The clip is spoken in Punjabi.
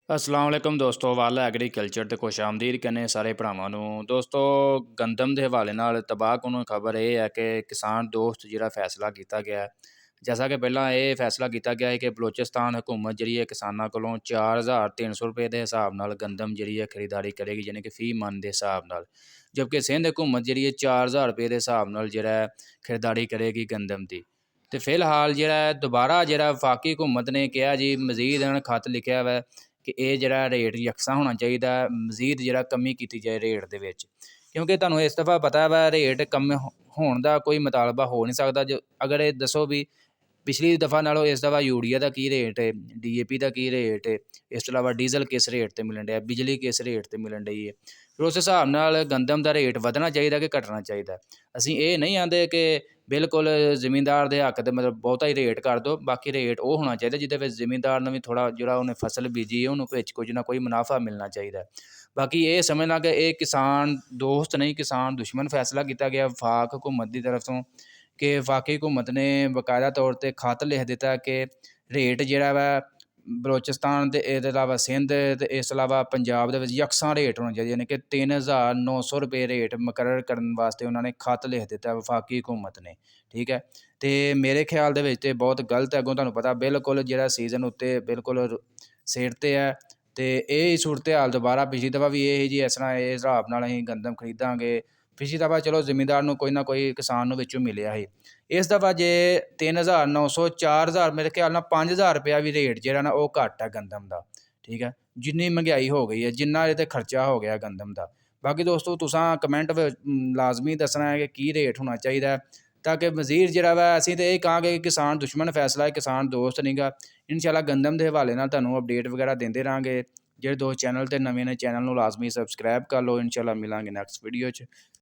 अस्सलाम वालेकुम दोस्तों ਵੱਲ ਐਗਰੀਕਲਚਰ ਤੇ ਖੁਸ਼ ਆਮਦੀਦ ਕਹਿੰਦੇ ਸਾਰੇ ਭਰਾਵਾਂ ਨੂੰ। ਦੋਸਤੋ ਗੰਦਮ ਦੇ ਹਵਾਲੇ ਨਾਲ ਤਬਾਹਕੁਨ ਖਬਰ ਇਹ ਹੈ ਕਿ ਕਿਸਾਨ ਦੋਸਤ ਜਿਹੜਾ ਫੈਸਲਾ ਕੀਤਾ ਗਿਆ ਹੈ, ਜੈਸਾ ਕਿ ਪਹਿਲਾਂ ਇਹ ਫੈਸਲਾ ਕੀਤਾ ਗਿਆ ਹੈ ਕਿ ਬਲੋਚਿਸਤਾਨ ਹਕੂਮਤ ਜਿਹੜੀ ਹੈ ਕਿਸਾਨਾਂ ਕੋਲੋਂ 4300 ਰੁਪਏ ਦੇ ਹਿਸਾਬ ਨਾਲ ਗੰਦਮ ਜਿਹੜੀ ਹੈ ਖਰੀਦਦਾਰੀ ਕਰੇਗੀ, ਯਾਨੀ ਕਿ ਫੀ ਮਨ ਦੇ ਹਿਸਾਬ ਨਾਲ। ਜਦਕਿ ਸਿੰਧ ਹਕੂਮਤ ਜਿਹੜੀ ਹੈ 4000 ਰੁਪਏ ਦੇ ਹਿਸਾਬ ਨਾਲ ਜਿਹੜਾ ਖਰੀਦਦਾਰੀ ਕਰੇਗੀ ਗੰਦਮ ਦੀ। ਤੇ ਫਿਲਹਾਲ ਜਿਹੜਾ ਦੁਬਾਰਾ ਜਿਹੜਾ ਵਫਾਕੀ ਹਕੂਮਤ ਨੇ ਕਿਹਾ ਜੀ, ਮਜ਼ੀਦ ਇਹਨਾਂ ਨੇ ਖੱਤ ਲਿਖਿਆ ਵਾ ਕਿ ਇਹ ਜਿਹੜਾ ਰੇਟ ਯਕਸਾ ਹੋਣਾ ਚਾਹੀਦਾ, ਮਜ਼ੀਦ ਜਿਹੜਾ ਕਮੀ ਕੀਤੀ ਜਾਏ ਰੇਟ ਦੇ ਵਿੱਚ। ਕਿਉਂਕਿ ਤੁਹਾਨੂੰ ਇਸ ਦਫਾ ਪਤਾ ਵਾ ਰੇਟ ਕਮ ਹੋਣ ਦਾ ਕੋਈ ਮੁਤਾਲਬਾ ਹੋ ਨਹੀਂ ਸਕਦਾ। ਜੋ ਅਗਰ ਇਹ ਦੱਸੋ ਵੀ ਪਿਛਲੀ ਦਫਾ ਨਾਲੋਂ ਇਸ ਦਫਾ ਯੂਰੀਆ ਦਾ ਕੀ ਰੇਟ ਹੈ, DAP ਦਾ ਕੀ ਰੇਟ ਹੈ, ਇਸ ਤੋਂ ਇਲਾਵਾ ਡੀਜ਼ਲ ਕਿਸ ਰੇਟ 'ਤੇ ਮਿਲਣ ਡਿਆ, ਬਿਜਲੀ ਕਿਸ ਰੇਟ 'ਤੇ ਮਿਲਣ ਡਈ ਹੈ। ਫਿਰ ਉਸ ਹਿਸਾਬ ਨਾਲ ਗੰਦਮ ਦਾ ਰੇਟ ਵਧਣਾ ਚਾਹੀਦਾ ਕਿ ਘਟਣਾ ਚਾਹੀਦਾ। ਅਸੀਂ ਇਹ ਨਹੀਂ ਆਂਦੇ ਕਿ ਬਿਲਕੁਲ ਜ਼ਿਮੀਂਦਾਰ ਦੇ ਹੱਕ 'ਤੇ ਮਤਲਬ ਬਹੁਤਾ ਹੀ ਰੇਟ ਕਰ ਦਿਓ, ਬਾਕੀ ਰੇਟ ਉਹ ਹੋਣਾ ਚਾਹੀਦਾ ਜਿਹਦੇ ਵਿੱਚ ਜ਼ਿਮੀਂਦਾਰ ਨੂੰ ਵੀ ਥੋੜ੍ਹਾ ਜਿਹੜਾ ਉਹਨੇ ਫਸਲ ਬੀਜੀ ਹੈ ਉਹਨੂੰ ਵਿੱਚ ਕੁਝ ਨਾ ਕੋਈ ਮੁਨਾਫਾ ਮਿਲਣਾ ਚਾਹੀਦਾ। ਬਾਕੀ ਇਹ ਸਮਝਣਾ ਕਿ ਇਹ ਕਿਸਾਨ ਦੋਸਤ ਨਹੀਂ ਕਿਸਾਨ ਦੁਸ਼ਮਣ ਫੈਸਲਾ ਕੀਤਾ ਗਿਆ ਵਫਾਕ ਹਕੂਮਤ ਦੀ ਤਰਫ ਤੋਂ, ਕਿ ਵਫਾਕੀ ਹਕੂਮਤ ਨੇ ਬਾਕਾਇਦਾ ਤੌਰ 'ਤੇ ਖੱਤ ਲਿਖ ਦਿੱਤਾ ਕਿ ਰੇਟ ਜਿਹੜਾ ਵਾ ਬਲੋਚਿਸਤਾਨ ਅਤੇ ਇਹਦੇ ਇਲਾਵਾ ਸਿੰਧ ਅਤੇ ਇਸ ਤੋਂ ਇਲਾਵਾ ਪੰਜਾਬ ਦੇ ਵਿੱਚ ਯਕਸਾਂ ਰੇਟ ਹੋਣਾ ਚਾਹੀਦਾ, ਯਾਨੀ ਕਿ 3900 ਰੁਪਏ ਰੇਟ ਮੁਕਰਰ ਕਰਨ ਵਾਸਤੇ ਉਹਨਾਂ ਨੇ ਖੱਤ ਲਿਖ ਦਿੱਤਾ ਵਫਾਕੀ ਹਕੂਮਤ ਨੇ। ਠੀਕ ਹੈ, ਅਤੇ ਮੇਰੇ ਖਿਆਲ ਦੇ ਵਿੱਚ ਤਾਂ ਬਹੁਤ ਗਲਤ ਹੈ। ਅੱਗੋਂ ਤੁਹਾਨੂੰ ਪਤਾ ਬਿਲਕੁਲ ਜਿਹੜਾ ਸੀਜ਼ਨ ਉੱਤੇ ਬਿਲਕੁਲ ਸਿਰ 'ਤੇ ਹੈ, ਅਤੇ ਇਹ ਸੂਰਤ ਹਾਲ ਦੁਬਾਰਾ ਪਿਛਲੀ ਦਫਾ ਵੀ ਇਹ ਜੀ ਇਸ ਤਰ੍ਹਾਂ ਇਹ ਹਿਸਾਬ ਨਾਲ ਅਸੀਂ ਗੰਦਮ ਖਰੀਦਾਂਗੇ। ਪਿਛਲੀ ਦਫਾ ਚਲੋ ਜ਼ਿਮੀਂਦਾਰ ਨੂੰ ਕੋਈ ਨਾ ਕੋਈ ਕਿਸਾਨ ਨੂੰ ਵਿੱਚੋਂ ਮਿਲਿਆ ਸੀ। ਇਸ ਦਫਾ ਜੇ 3900 4000 ਮੇਰੇ ਖਿਆਲ ਨਾਲ 5000 ਰੁਪਇਆ ਵੀ ਰੇਟ ਜਿਹੜਾ ਨਾ ਉਹ ਘੱਟ ਹੈ ਗੰਦਮ ਦਾ। ਠੀਕ ਹੈ, ਜਿੰਨੀ ਮਹਿੰਗਾਈ ਹੋ ਗਈ ਹੈ, ਜਿੰਨਾ ਇਹ 'ਤੇ ਖਰਚਾ ਹੋ ਗਿਆ ਗੰਦਮ ਦਾ। ਬਾਕੀ ਦੋਸਤੋ ਤੁਸਾਂ ਕਮੈਂਟ ਵਿੱਚ ਲਾਜ਼ਮੀ ਦੱਸਣਾ ਹੈ ਕਿ ਕੀ ਰੇਟ ਹੋਣਾ ਚਾਹੀਦਾ, ਤਾਂ ਕਿ ਮਜ਼ੀਦ ਜਿਹੜਾ ਵਾ ਅਸੀਂ ਤਾਂ ਇਹ ਕਹਾਂਗੇ ਕਿ ਕਿਸਾਨ ਦੁਸ਼ਮਣ ਫੈਸਲਾ ਹੈ, ਕਿਸਾਨ ਦੋਸਤ ਨਹੀਂ ਗਾ। ਇਨਸ਼ਾਅੱਲਾ ਗੰਦਮ ਦੇ ਹਵਾਲੇ ਨਾਲ ਤੁਹਾਨੂੰ ਅਪਡੇਟ ਵਗੈਰਾ ਦਿੰਦੇ ਰਹਾਂਗੇ। ਜਿਹੜੇ ਦੋ ਚੈਨਲ 'ਤੇ ਨਵੇਂ ਨੇ ਚੈਨਲ ਨੂੰ ਲਾਜ਼ਮੀ ਸਬਸਕ੍ਰਾਈਬ ਕਰ ਲਓ। ਇਨਸ਼ਾਅੱਲਾ ਮਿਲਾਂਗੇ ਨੈਕਸਟ ਵੀਡੀਓ 'ਚ।